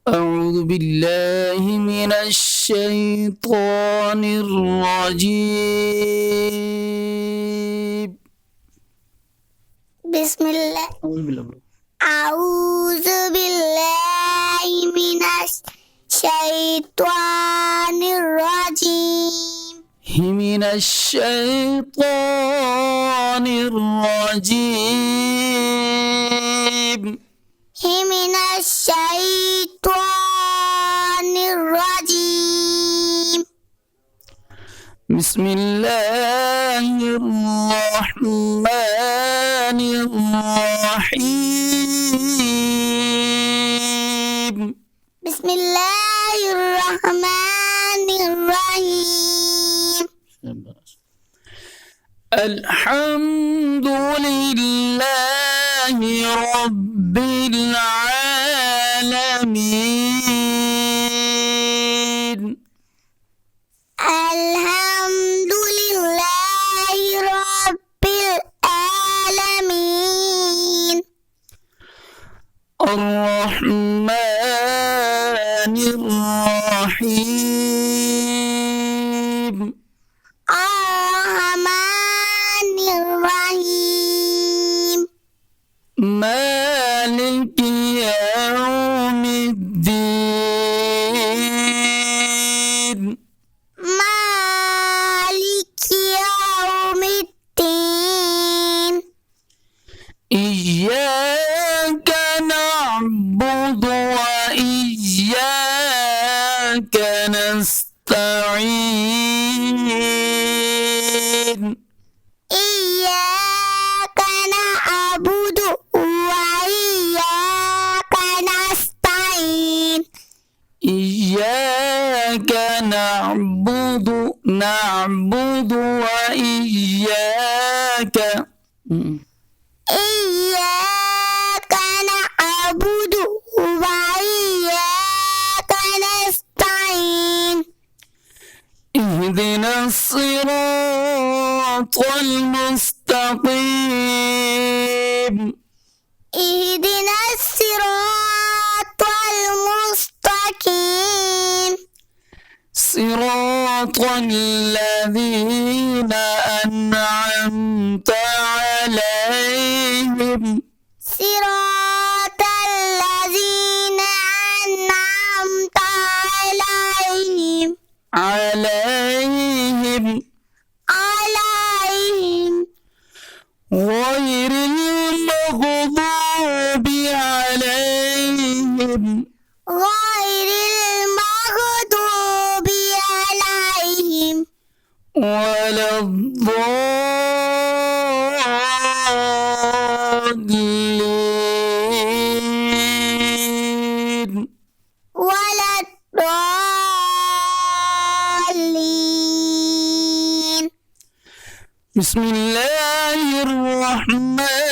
أعوذ بالله من الشيطان الرجيم. بسم الله. أعوذ بالله من الشيطان الرجيم. من الشيطان الرجيم. من الشيطان الرجيم. بسم الله الرحمن الرحيم. بسم الله الرحمن الرحيم. الحمد لله رب العالمين. الحمد لله رب العالمين. الرحمن الرحيم. الرحمن الرحيم. مالك يوم الدين. مالك يوم الدين. إياك نعبد وإياك نستعين. إياك نعبد وإياك نستعين. إياك نعبد وإياك إياك نعبد وإياك نستعين. اهدنا الصراط المستقيم. اهدنا الصراط المستقيم. صراط الذين أنعمت عليهم. صراط الذين أنعمت عليهم. غير المغضوب عليهم. غير المغضوب عليهم ولا الضالين. ولا الضالين. بسم الله الرحمن